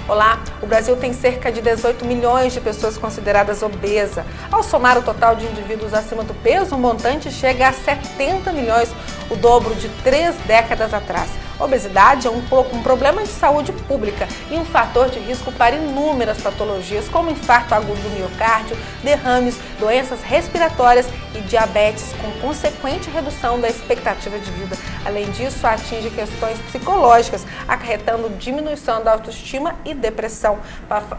Olá, o Brasil tem cerca de 18 milhões de pessoas consideradas obesas. Ao somar o total de indivíduos acima do peso, o montante chega a 70 milhões, o dobro de 3 décadas atrás. A obesidade é um problema de saúde pública e um fator de risco para inúmeras patologias, como infarto agudo do miocárdio, derrames, doenças respiratórias e diabetes, com consequente redução da expectativa de vida. Além disso, atinge questões psicológicas, acarretando diminuição da autoestima e depressão.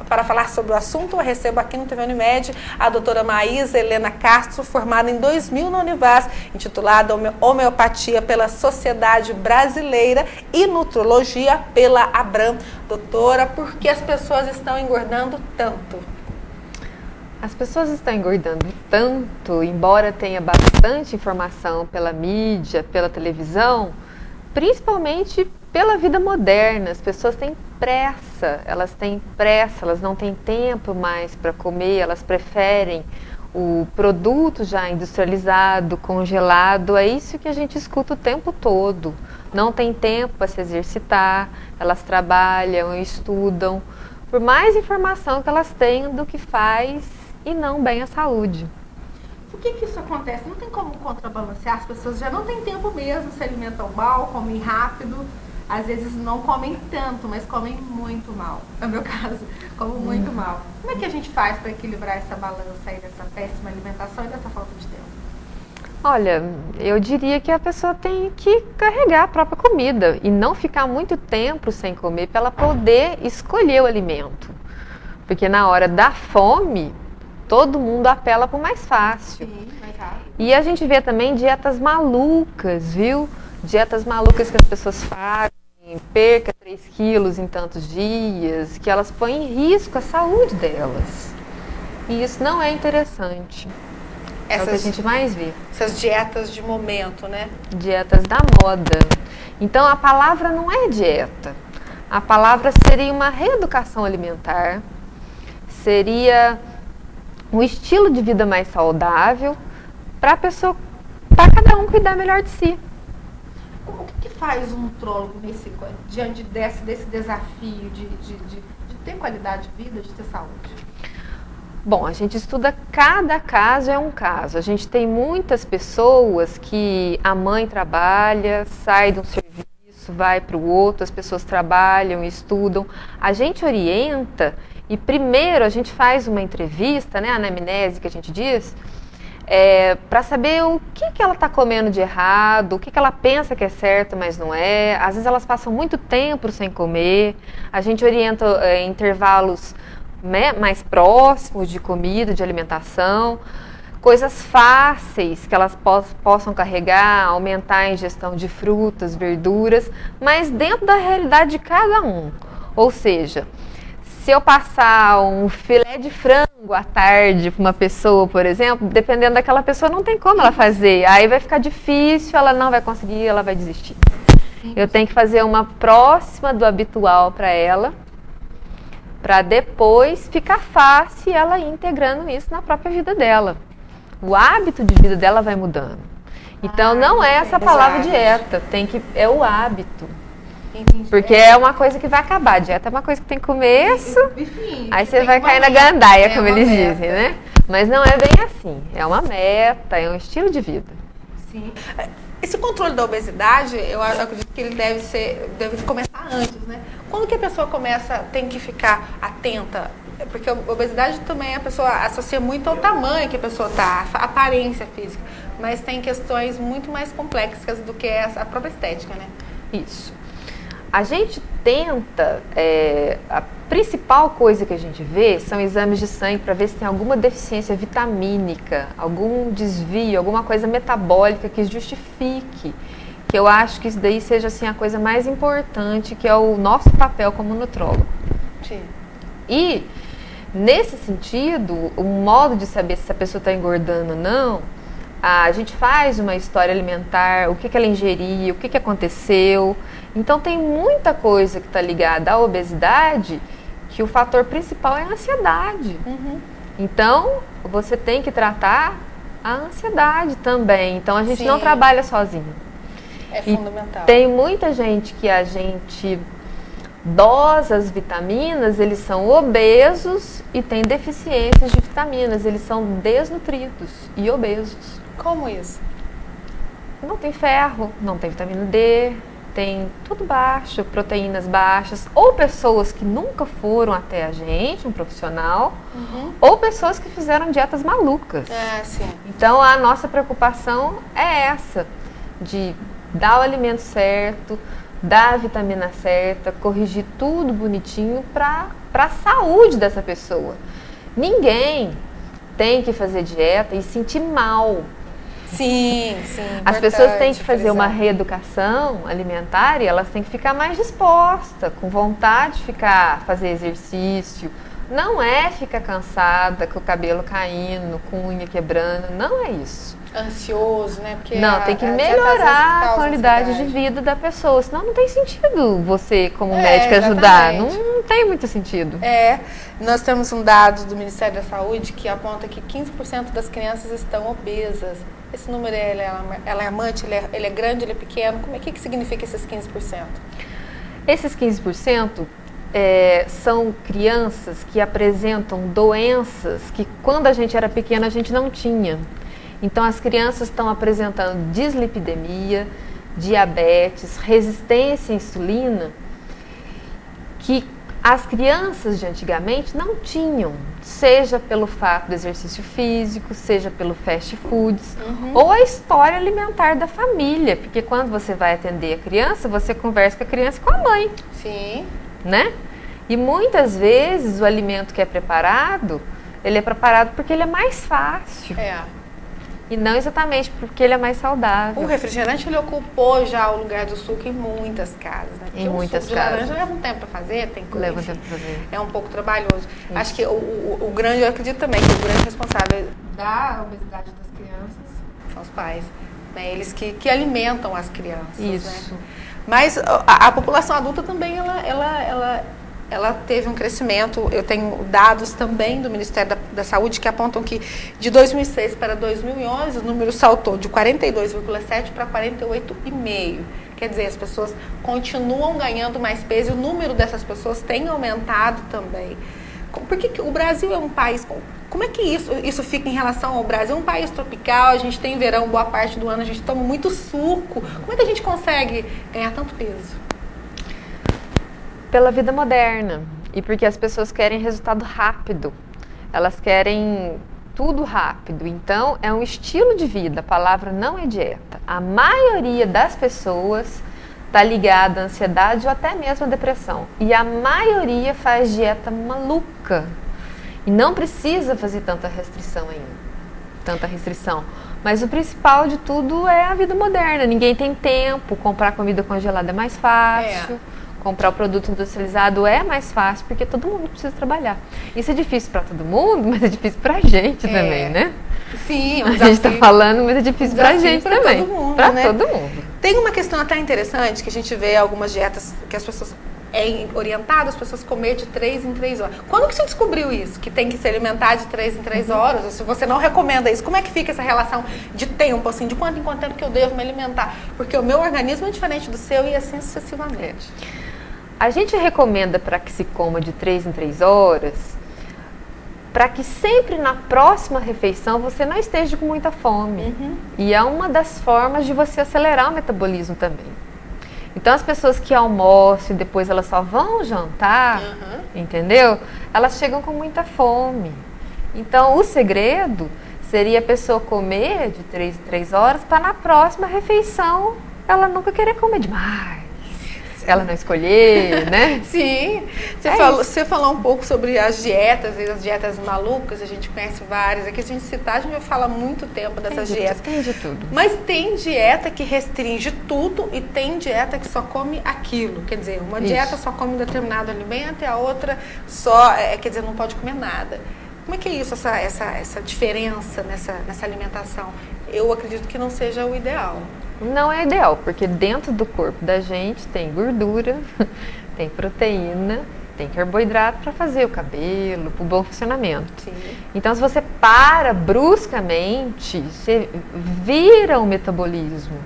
Para falar sobre o assunto, eu recebo aqui no TV Unimed a doutora Maísa Helena Castro, formada em 2000 na Univasf, intitulada Homeopatia pela Sociedade Brasileira e Nutrologia pela Abram. Doutora, por que as pessoas estão engordando tanto? As pessoas estão engordando tanto, embora tenha bastante informação pela mídia, pela televisão, principalmente pela vida moderna. As pessoas têm pressa, elas não têm tempo mais para comer, elas preferem o produto já industrializado, congelado. É isso que a gente escuta o tempo todo. Não tem tempo para se exercitar, elas trabalham, estudam, por mais informação que elas tenham do que faz e não bem à saúde. Por que isso acontece? Não tem como contrabalancear? As pessoas já não têm tempo mesmo, se alimentam mal, comem rápido, às vezes não comem tanto, mas comem muito mal. É o meu caso, como muito mal. Como é que a gente faz para equilibrar essa balança aí dessa péssima alimentação e dessa falta de tempo? Olha, eu diria que a pessoa tem que carregar a própria comida e não ficar muito tempo sem comer para ela poder escolher o alimento. Porque na hora da fome, todo mundo apela para o mais fácil. Sim, mais rápido. E a gente vê também dietas malucas, viu? Dietas malucas que as pessoas fazem, perca 3 quilos em tantos dias, que elas põem em risco a saúde delas. E isso não é interessante. É o que a gente mais vê. Essas dietas de momento, né? Dietas da moda. Então a palavra não é dieta. A palavra seria uma reeducação alimentar, seria um estilo de vida mais saudável para cada um cuidar melhor de si. O que faz um nutrólogo diante desse desafio de ter qualidade de vida, de ter saúde? Bom, a gente estuda, cada caso é um caso. A gente tem muitas pessoas que a mãe trabalha, sai de um serviço, vai para o outro, as pessoas trabalham, estudam. A gente orienta e primeiro a gente faz uma entrevista, né, a anamnese que a gente diz, para saber o que ela está comendo de errado, o que ela pensa que é certo, mas não é. Às vezes elas passam muito tempo sem comer. A gente orienta intervalos, né, mais próximos de comida, de alimentação, coisas fáceis que elas possam carregar, aumentar a ingestão de frutas, verduras, mas dentro da realidade de cada um. Ou seja, se eu passar um filé de frango à tarde para uma pessoa, por exemplo, dependendo daquela pessoa, não tem como ela fazer. Aí vai ficar difícil, ela não vai conseguir, ela vai desistir. Eu tenho que fazer uma próxima do habitual para ela, para depois ficar fácil ela ir integrando isso na própria vida dela. O hábito de vida dela vai mudando. Então não é essa palavra dieta, é o hábito. Entendi. Porque é uma coisa que vai acabar. A dieta é uma coisa que tem começo, aí você vai cair na gandaia, como eles dizem, né? Mas não é bem assim. É uma meta, é um estilo de vida. Sim. Esse controle da obesidade, eu acredito que ele deve começar antes, né? Quando que a pessoa tem que ficar atenta? Porque a obesidade também a pessoa associa muito ao tamanho que a pessoa está, a aparência física. Mas tem questões muito mais complexas do que a própria estética, né? Isso. A gente tenta, a principal coisa que a gente vê são exames de sangue para ver se tem alguma deficiência vitamínica, algum desvio, alguma coisa metabólica que justifique, que eu acho que isso daí seja assim, a coisa mais importante, que é o nosso papel como nutrólogo. Sim. E, nesse sentido, o modo de saber se a pessoa está engordando ou não, a gente faz uma história alimentar, o que ela ingeria, o que aconteceu. Então tem muita coisa que está ligada à obesidade, que o fator principal é a ansiedade. Uhum. Então você tem que tratar a ansiedade também. Então a gente não trabalha sozinho. É fundamental. Tem muita gente que a gente dosa as vitaminas, eles são obesos e têm deficiências de vitaminas, eles são desnutridos e obesos. Como isso? Não tem ferro, não tem vitamina D, tem tudo baixo, proteínas baixas, ou pessoas que nunca foram até a gente, um profissional, ou pessoas que fizeram dietas malucas. Sim. Então a nossa preocupação é essa, de dar o alimento certo, dar a vitamina certa, corrigir tudo bonitinho para a saúde dessa pessoa. Ninguém tem que fazer dieta e sentir mal. Sim. As pessoas têm que fazer uma reeducação alimentar e elas têm que ficar mais dispostas, com vontade de fazer exercício. Não é ficar cansada, com o cabelo caindo, com unha quebrando, não é isso. Ansioso, né? Porque não, tem que melhorar a qualidade de vida da pessoa, senão não tem sentido você, como médica, ajudar. Não tem muito sentido. Nós temos um dado do Ministério da Saúde que aponta que 15% das crianças estão obesas. Esse número é alarmante, ele é grande, ele é pequeno? O que significa esses 15%? Esses 15% são crianças que apresentam doenças que quando a gente era pequena a gente não tinha. Então as crianças estão apresentando dislipidemia, diabetes, resistência à insulina, que as crianças de antigamente não tinham, seja pelo fato do exercício físico, seja pelo fast foods, ou a história alimentar da família, porque quando você vai atender a criança, você conversa com a criança e com a mãe. Sim. Né? E muitas vezes o alimento que é preparado, ele é preparado porque ele é mais fácil. E não exatamente porque ele é mais saudável. O refrigerante, ele ocupou já o lugar do suco em muitas casas, né? Porque em muitas suco casas. De laranja leva um tempo para fazer, leva um tempo para fazer. É um pouco trabalhoso. Isso. Acho que o grande, eu acredito também que o grande responsável da obesidade das crianças são os pais, né? Eles que alimentam as crianças. Isso. Né? Mas a população adulta também, ela teve um crescimento. Eu tenho dados também do Ministério da Saúde que apontam que de 2006 para 2011 o número saltou de 42,7 para 48,5. Quer dizer, as pessoas continuam ganhando mais peso e o número dessas pessoas tem aumentado também. Por que o Brasil é um país... Como é que isso fica em relação ao Brasil? É um país tropical, a gente tem verão boa parte do ano, a gente toma muito suco. Como é que a gente consegue ganhar tanto peso? Pela vida moderna e porque as pessoas querem resultado rápido, elas querem tudo rápido, então é um estilo de vida, a palavra não é dieta. A maioria das pessoas está ligada à ansiedade ou até mesmo à depressão e a maioria faz dieta maluca e não precisa fazer tanta restrição mas o principal de tudo é a vida moderna, ninguém tem tempo, comprar comida congelada é mais fácil. Comprar o produto industrializado é mais fácil porque todo mundo precisa trabalhar. Isso é difícil para todo mundo, mas é difícil para a gente também, né? Sim, a gente está falando, mas é difícil para a gente também. Para todo mundo. Tem uma questão até interessante que a gente vê algumas dietas que as pessoas orientadas, as pessoas comer de 3 em 3 horas. Quando que você descobriu isso? Que tem que se alimentar de 3 em 3 horas? Ou se você não recomenda isso, como é que fica essa relação de tempo, assim, de quanto em quanto tempo que eu devo me alimentar? Porque o meu organismo é diferente do seu e assim sucessivamente. A gente recomenda para que se coma de 3 em 3 horas, para que sempre na próxima refeição você não esteja com muita fome. E é uma das formas de você acelerar o metabolismo também. Então as pessoas que almoçam e depois elas só vão jantar, entendeu? Elas chegam com muita fome. Então o segredo seria a pessoa comer de 3 em 3 horas para na próxima refeição ela nunca querer comer demais. Ela não escolher, né? Sim. Você falou um pouco sobre as dietas malucas, a gente conhece várias. Aqui, se a gente citar, a gente vai falar muito tempo dessas dietas. Tem de tudo. Mas tem dieta que restringe tudo e tem dieta que só come aquilo. Quer dizer, uma dieta só come um determinado alimento e a outra só, quer dizer, não pode comer nada. Como é que é isso, essa diferença nessa alimentação? Eu acredito que não seja o ideal. Não é ideal, porque dentro do corpo da gente tem gordura, tem proteína, tem carboidrato para fazer o cabelo, para o bom funcionamento. Sim. Então, se você para bruscamente, você vira o metabolismo.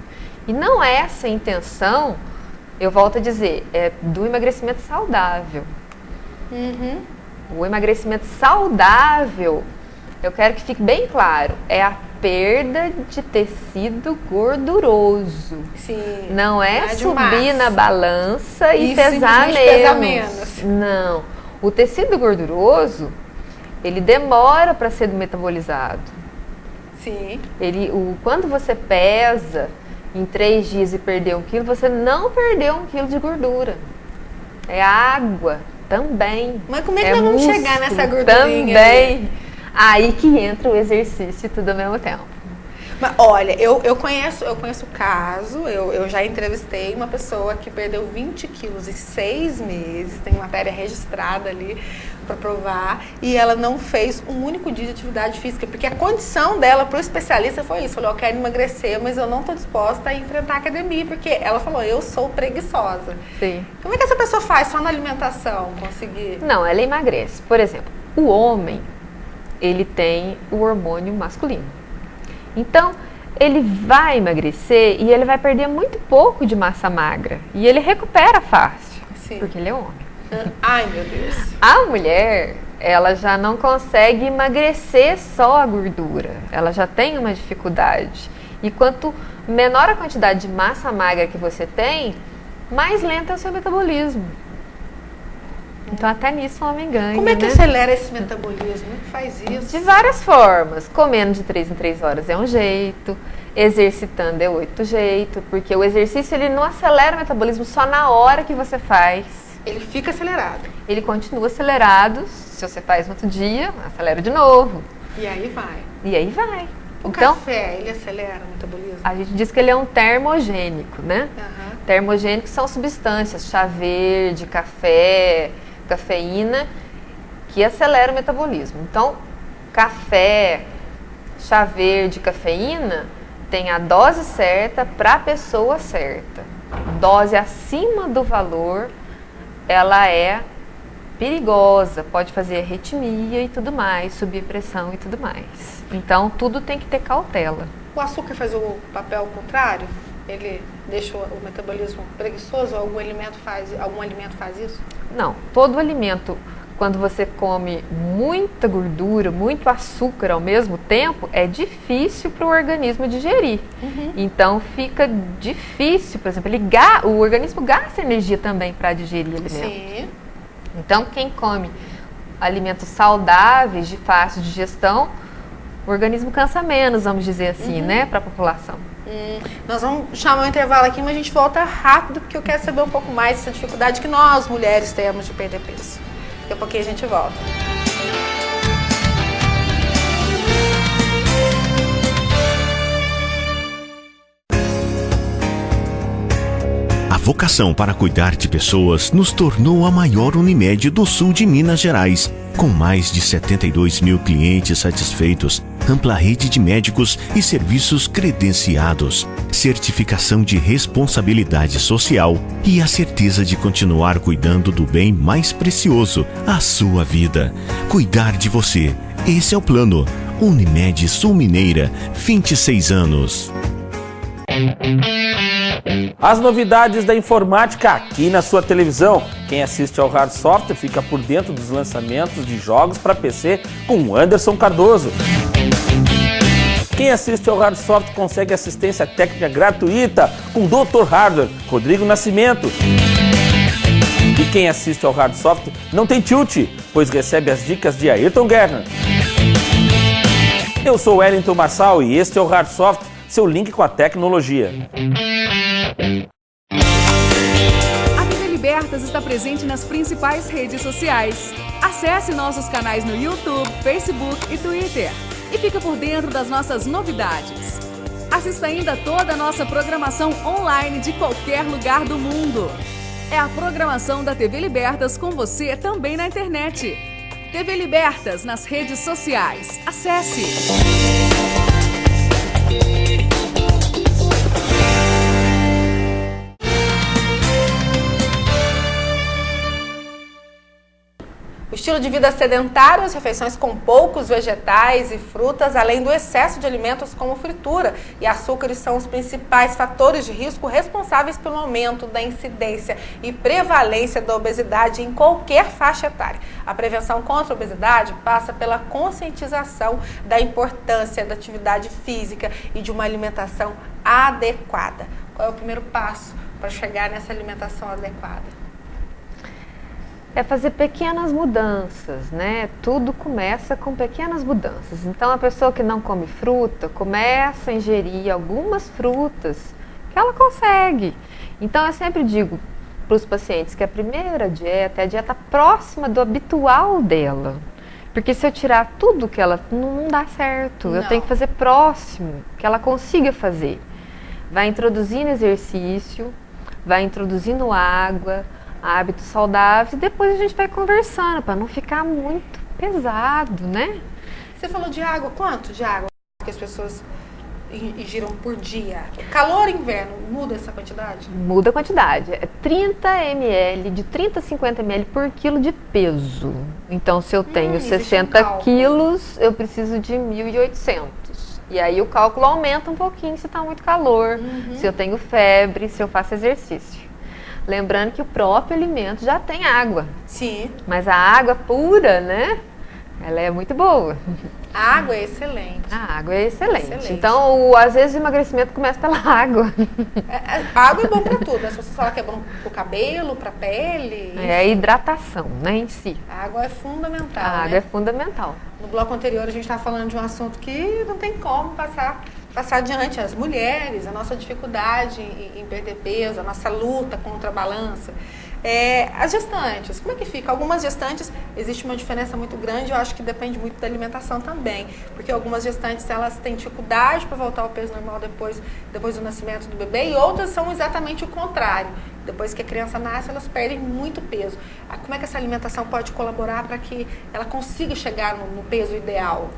E não é essa a intenção Eu volto a dizer, é do emagrecimento saudável. O emagrecimento saudável, eu quero que fique bem claro, é a perda de tecido gorduroso. Sim. Não é subir massa na balança e Isso, pesar simplesmente pesar menos. menos. Não. O tecido gorduroso, ele demora para ser metabolizado. Sim. Quando você pesa em 3 dias e perdeu 1 quilo, você não perdeu 1 quilo de gordura. É água também. Mas como é que nós vamos chegar nessa gordurinha? Também. Aí que entra o exercício e tudo ao mesmo tempo. Mas olha, eu conheço o caso, eu já entrevistei uma pessoa que perdeu 20 quilos em 6 meses, tem matéria registrada ali para provar, e ela não fez um único dia de atividade física, porque a condição dela para o especialista foi isso, falou, eu quero emagrecer, mas eu não estou disposta a enfrentar a academia, porque ela falou, eu sou preguiçosa. Sim. Como é que essa pessoa faz só na alimentação conseguir? Não, ela emagrece. Por exemplo, o homem, ele tem o hormônio masculino. Então, ele vai emagrecer e ele vai perder muito pouco de massa magra. E ele recupera fácil, porque ele é homem. Ai, meu Deus. A mulher, ela já não consegue emagrecer só a gordura. Ela já tem uma dificuldade. E quanto menor a quantidade de massa magra que você tem, mais lento é o seu metabolismo. Então, até nisso o homem ganha. Como é que né? acelera esse metabolismo? Como é que faz isso? De várias formas. Comendo de 3 em 3 horas é um jeito, exercitando é outro jeito, porque o exercício ele não acelera o metabolismo só na hora que você faz. Ele fica acelerado. Ele continua acelerado, se você faz no outro dia, acelera de novo. E aí vai. E aí vai. O Então, café, ele acelera o metabolismo? a gente diz que ele é um termogênico, né? Termogênicos são substâncias, chá verde, café, cafeína, que acelera o metabolismo. Então, café, chá verde, cafeína, tem a dose certa para a pessoa certa. Dose acima do valor, ela é perigosa, pode fazer arritmia e tudo mais, subir pressão e tudo mais. Então, tudo tem que ter cautela. O açúcar faz o papel contrário? Ele deixa o metabolismo preguiçoso? Algum alimento faz isso? Não, todo alimento, quando você come muita gordura, muito açúcar ao mesmo tempo, é difícil para o organismo digerir. Então fica difícil, por exemplo, o organismo gasta energia também para digerir alimento. Sim. Então quem come alimentos saudáveis, de fácil digestão, o organismo cansa menos, vamos dizer assim, né, para a população. Nós vamos chamar um intervalo aqui, mas a gente volta rápido, porque eu quero saber um pouco mais dessa dificuldade que nós, mulheres, temos de perder peso. Daqui a pouquinho a gente volta. A vocação para cuidar de pessoas nos tornou a maior Unimed do sul de Minas Gerais, com mais de 72 mil clientes satisfeitos, ampla rede de médicos e serviços credenciados, certificação de responsabilidade social e a certeza de continuar cuidando do bem mais precioso, a sua vida. Cuidar de você. Esse é o plano. Unimed Sul Mineira, 26 anos. As novidades da informática aqui na sua televisão. Quem assiste ao Hard Software fica por dentro dos lançamentos de jogos para PC com Anderson Cardoso. Quem assiste ao Hard Software consegue assistência técnica gratuita com Dr. Hardware, Rodrigo Nascimento. E quem assiste ao Hard Software não tem tilt, pois recebe as dicas de Ayrton Guerra. Eu sou Wellington Marçal e este é o Hard Software, seu link com a tecnologia. A TV Libertas está presente nas principais redes sociais. Acesse nossos canais no YouTube, Facebook e Twitter. E fica por dentro das nossas novidades. Assista ainda toda a nossa programação online de qualquer lugar do mundo. É a programação da TV Libertas com você também na internet. TV Libertas nas redes sociais. Acesse! O estilo de vida sedentário, as refeições com poucos vegetais e frutas, além do excesso de alimentos como fritura e açúcares, são os principais fatores de risco responsáveis pelo aumento da incidência e prevalência da obesidade em qualquer faixa etária. A prevenção contra a obesidade passa pela conscientização da importância da atividade física e de uma alimentação adequada. Qual é o primeiro passo para chegar nessa alimentação adequada? É fazer pequenas mudanças, né? Tudo começa com pequenas mudanças. Então, a pessoa que não come fruta, começa a ingerir algumas frutas que ela consegue. Então, eu sempre digo para os pacientes que a primeira dieta é a dieta próxima do habitual dela. Porque se eu tirar tudo que ela... não dá certo. Eu tenho que fazer próximo, que ela consiga fazer. Vai introduzindo exercício, vai introduzindo água, hábitos saudáveis, e depois a gente vai conversando para não ficar muito pesado, né? Você falou de água, quanto de água que as pessoas ingiram por dia? Calor e inverno, muda essa quantidade? Muda a quantidade, é 30 ml, de 30 a 50 ml por quilo de peso. Então, se eu tenho 60 quilos, eu preciso de 1.800. E aí o cálculo aumenta um pouquinho se está muito calor, se eu tenho febre, se eu faço exercício. Lembrando que o próprio alimento já tem água. Sim. Mas a água pura, né? Ela é muito boa. A água é excelente. A água é excelente. Então, às vezes, o emagrecimento começa pela água. A água é bom para tudo. As pessoas falam que é bom para o cabelo, para a pele. É a hidratação, né, em si. A água é fundamental. A água é fundamental. No bloco anterior, a gente estava falando de um assunto que não tem como passar adiante. As mulheres, a nossa dificuldade em perder peso, a nossa luta contra a balança. As gestantes, como é que fica? Algumas gestantes, existe uma diferença muito grande, eu acho que depende muito da alimentação também, porque algumas gestantes, elas têm dificuldade para voltar ao peso normal depois do nascimento do bebê, e outras são exatamente o contrário. Depois que a criança nasce, elas perdem muito peso. Como é que essa alimentação pode colaborar para que ela consiga chegar no peso ideal?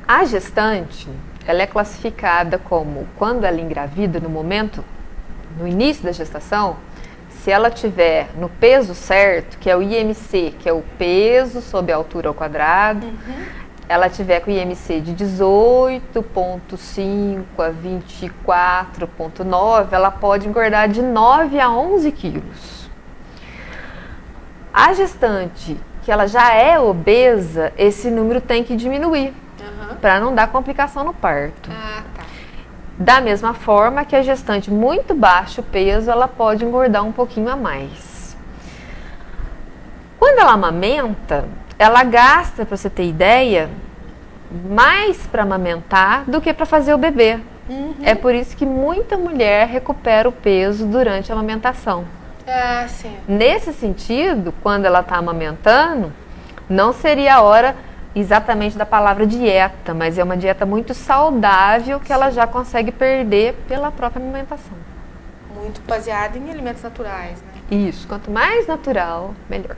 A gestante, ela é classificada como, quando ela engravida, no início da gestação, se ela tiver no peso certo, que é o IMC, que é o peso sobre a altura ao quadrado, ela tiver com o IMC de 18,5 a 24,9, ela pode engordar de 9 a 11 quilos. A gestante, que ela já é obesa, esse número tem que diminuir, para não dar complicação no parto. Da mesma forma que a gestante muito baixo peso, ela pode engordar um pouquinho a mais. Quando ela amamenta, ela gasta, para você ter ideia, mais para amamentar do que para fazer o bebê. É por isso que muita mulher recupera o peso durante a amamentação. Sim. Nesse sentido, quando ela está amamentando, não seria a hora exatamente da palavra dieta, mas é uma dieta muito saudável que ela já consegue perder pela própria alimentação. Muito baseada em alimentos naturais, né? Isso, quanto mais natural, melhor.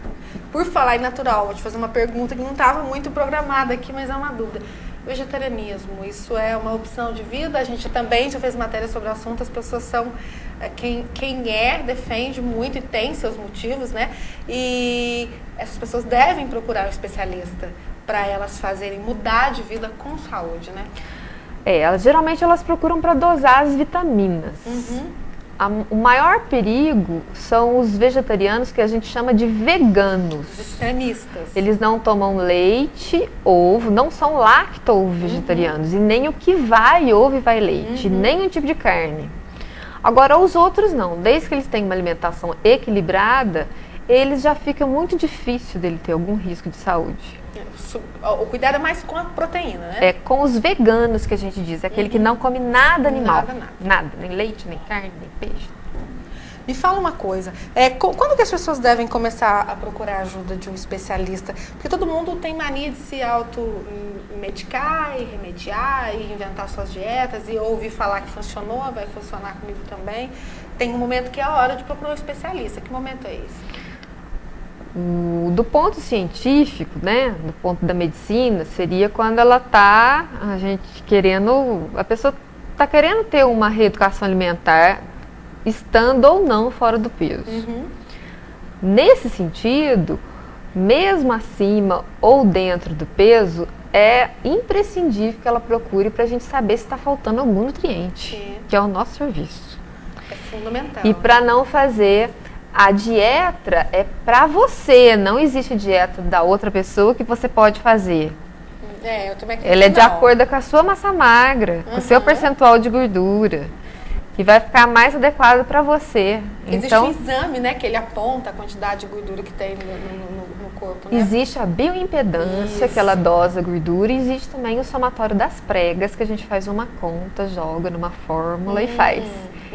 Por falar em natural, vou te fazer uma pergunta que não estava muito programada aqui, mas é uma dúvida. Vegetarianismo, isso é uma opção de vida? A gente também já fez matéria sobre o assunto, as pessoas são... Quem defende muito e tem seus motivos, né? E essas pessoas devem procurar um especialista para elas mudar de vida com saúde, né? Geralmente elas procuram para dosar as vitaminas. O maior perigo são os vegetarianos, que a gente chama de veganos. Extremistas. Eles não tomam leite, ovo, não são lacto-vegetarianos, e nem o que vai ovo e vai leite, nem um tipo de carne. Agora, os outros não. Desde que eles têm uma alimentação equilibrada, eles já fica muito difícil dele ter algum risco de saúde. O cuidado é mais com a proteína, né? É com os veganos que a gente diz, aquele que não come nada animal. Nada. Nem leite, nem carne, nem peixe. Me fala uma coisa, quando que as pessoas devem começar a procurar a ajuda de um especialista? Porque todo mundo tem mania de se automedicar e remediar e inventar suas dietas e ouvir falar que funcionou, vai funcionar comigo também. Tem um momento que é a hora de procurar um especialista. Que momento é esse? Do ponto científico, né, do ponto da medicina, seria quando ela a pessoa está querendo ter uma reeducação alimentar, estando ou não fora do peso. Nesse sentido, mesmo acima ou dentro do peso, é imprescindível que ela procure para a gente saber se está faltando algum nutriente, Sim. que é o nosso serviço. É fundamental. E para não fazer, a dieta é para você, não existe dieta da outra pessoa que você pode fazer. Eu também acredito. Ela é de acordo com a sua massa magra, com o seu percentual de gordura, que vai ficar mais adequado para você. Existe Então, um exame, né, que ele aponta a quantidade de gordura que tem no corpo, né? existe a bioimpedância, Isso. que ela dosa a gordura, e existe também o somatório das pregas, que a gente faz uma conta, joga numa fórmula e faz.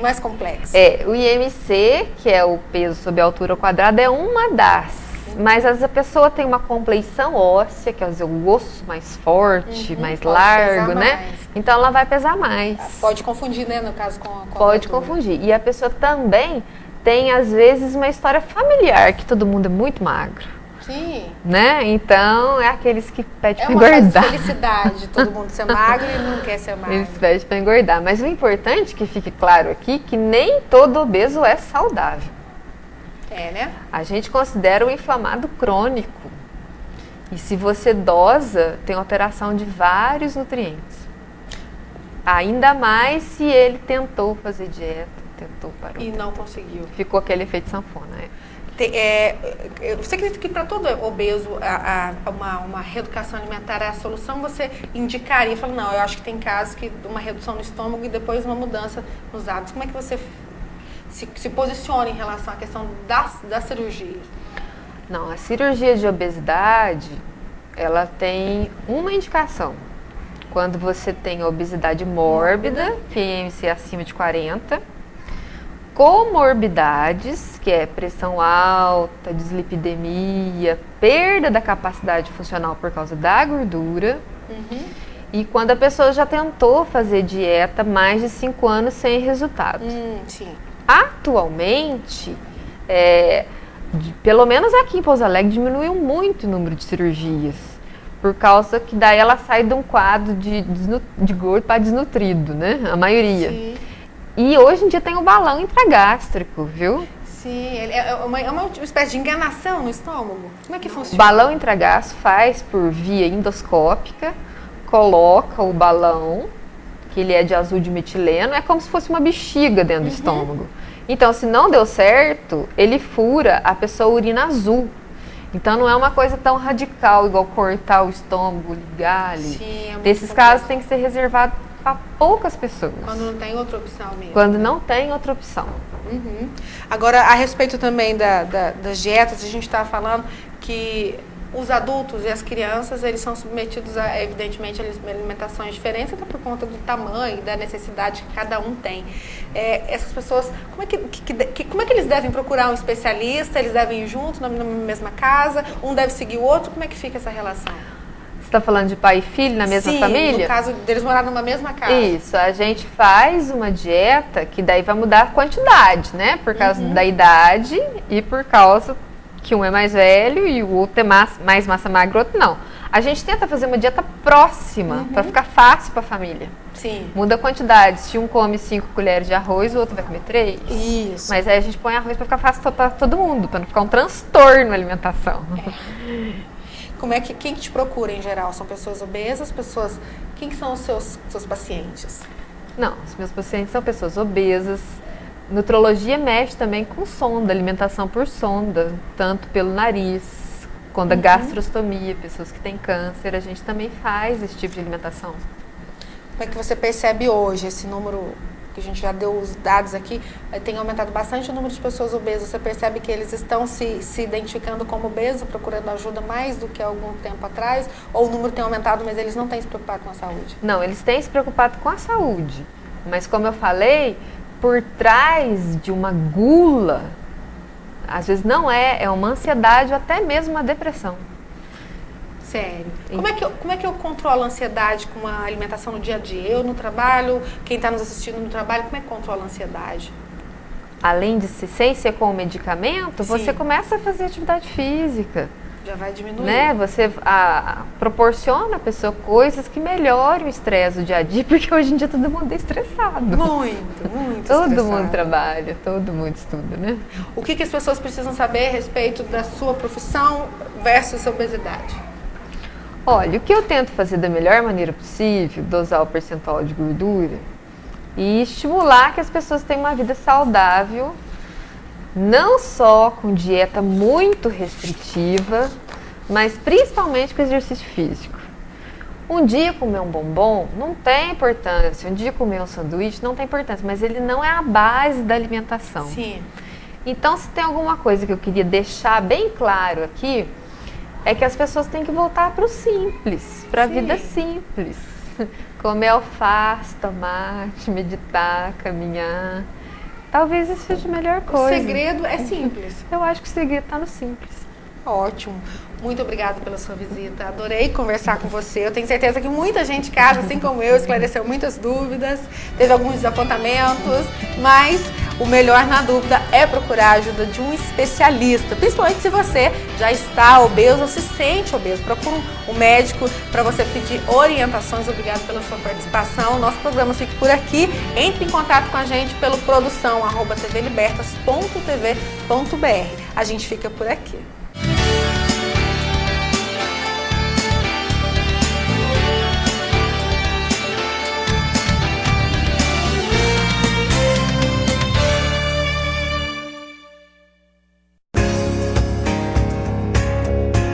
Mais complexo. O IMC, que é o peso sobre a altura ao quadrado, é uma das. Mas às vezes a pessoa tem uma compleição óssea, que é o osso mais forte, mais pode largo, pesar né? mais. Então ela vai pesar mais. Pode confundir, né, no caso, com a Pode altura. confundir. E a pessoa também tem, às vezes, uma história familiar, que todo mundo é muito magro, Sim. né? Então, é aqueles que pedem É pra uma fase de engordar. felicidade, todo mundo ser magro e não quer ser magro. Eles pedem pra engordar. Mas o importante, que fique claro aqui, que nem todo obeso é saudável. Né? A gente considera o inflamado crônico. E se você dosa, tem alteração de vários nutrientes. Ainda mais se ele tentou fazer dieta, tentou parar. E não conseguiu. Ficou aquele efeito sanfona, né? Você acredita que para todo obeso uma reeducação alimentar é a solução? Você indicaria, fala, não, eu acho que tem casos que uma redução no estômago e depois uma mudança nos hábitos. Como é que você se posiciona em relação à questão das cirurgias? Não, a cirurgia de obesidade, ela tem uma indicação. Quando você tem obesidade mórbida, que é IMC acima de 40, comorbidades, que é pressão alta, dislipidemia, perda da capacidade funcional por causa da gordura, e quando a pessoa já tentou fazer dieta mais de 5 anos sem resultado. Sim. Atualmente, pelo menos aqui em Pouso Alegre, diminuiu muito o número de cirurgias, por causa que daí ela sai de um quadro de gordo para desnutrido, né? A maioria. Sim. E hoje em dia tem o balão intragástrico, viu? Sim, é uma espécie de enganação no estômago. Como é que O funciona? balão intragástrico faz por via endoscópica, coloca o balão, que ele é de azul de metileno, é como se fosse uma bexiga dentro do estômago. Então, se não deu certo, ele fura, a pessoa urina azul. Então, não é uma coisa tão radical, igual cortar o estômago, ligar ali. Sim, é muito Nesses casos, tem que ser reservado para poucas pessoas. Quando não tem outra opção mesmo. Quando não tem outra opção. Agora, a respeito também das dietas, a gente estava falando que os adultos e as crianças, eles são submetidos a, evidentemente, alimentações diferentes, até por conta do tamanho e da necessidade que cada um tem. Essas pessoas, como é que eles devem procurar um especialista? Eles devem ir juntos, na mesma casa? Um deve seguir o outro? Como é que fica essa relação? Você está falando de pai e filho na mesma família? No caso deles morar numa mesma casa. Isso, a gente faz uma dieta que daí vai mudar a quantidade, né? Por causa da idade e por causa que um é mais velho e o outro é mais massa magra, o outro não. A gente tenta fazer uma dieta próxima, para ficar fácil para a família. Sim. Muda a quantidade. Se um come 5 colheres de arroz, o outro vai comer 3. Isso. Mas aí a gente põe arroz para ficar fácil para todo mundo, para não ficar um transtorno na alimentação. Quem que te procura em geral? São pessoas obesas, quem que são os seus pacientes? Não, os meus pacientes são pessoas obesas. Nutrologia mexe também com sonda, alimentação por sonda, tanto pelo nariz, quando a gastrostomia, pessoas que têm câncer, a gente também faz esse tipo de alimentação. Como é que você percebe hoje esse número, que a gente já deu os dados aqui, tem aumentado bastante o número de pessoas obesas? Você percebe que eles estão se identificando como obesos, procurando ajuda mais do que há algum tempo atrás? Ou o número tem aumentado, mas eles não têm se preocupado com a saúde? Não, eles têm se preocupado com a saúde, mas como eu falei, por trás de uma gula, às vezes não é uma ansiedade ou até mesmo uma depressão. Sério. Como é que eu controlo a ansiedade com uma alimentação no dia a dia? Eu no trabalho, quem está nos assistindo no trabalho, como é que controla a ansiedade? Além de sem ser com o medicamento, Sim. você começa a fazer atividade física. Já vai diminuir. Né? Você proporciona à pessoa coisas que melhorem o estresse do dia a dia, porque hoje em dia todo mundo é estressado. Muito Todo estressado. mundo trabalha, todo mundo estuda, né? O que as pessoas precisam saber a respeito da sua profissão versus a obesidade? Olha, o que eu tento fazer da melhor maneira possível, dosar o percentual de gordura e estimular que as pessoas tenham uma vida saudável, não só com dieta muito restritiva, mas principalmente com exercício físico. Um dia comer um bombom não tem importância, um dia comer um sanduíche não tem importância, mas ele não é a base da alimentação. Sim. Então, se tem alguma coisa que eu queria deixar bem claro aqui, é que as pessoas têm que voltar para o simples, para a vida simples. Comer alface, tomate, meditar, caminhar. Talvez isso seja a melhor coisa. O segredo é simples. Eu acho que o segredo está no simples. Ótimo. Muito obrigada pela sua visita. Adorei conversar com você. Eu tenho certeza que muita gente em casa, assim como eu, esclareceu muitas dúvidas, teve alguns desapontamentos, mas o melhor na dúvida é procurar a ajuda de um especialista, principalmente se você já está obeso ou se sente obeso. Procure um médico para você pedir orientações. Obrigada pela sua participação. Nosso programa fica por aqui. Entre em contato com a gente pelo produção@tvlibertas.tv.br. A gente fica por aqui.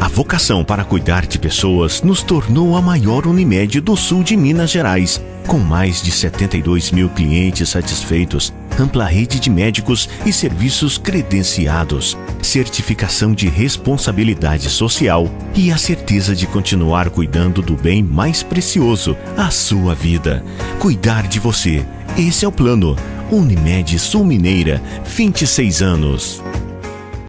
A vocação para cuidar de pessoas nos tornou a maior Unimed do sul de Minas Gerais, com mais de 72 mil clientes satisfeitos, ampla rede de médicos e serviços credenciados, certificação de responsabilidade social e a certeza de continuar cuidando do bem mais precioso, a sua vida. Cuidar de você. Esse é o plano. Unimed Sul Mineira, 26 anos.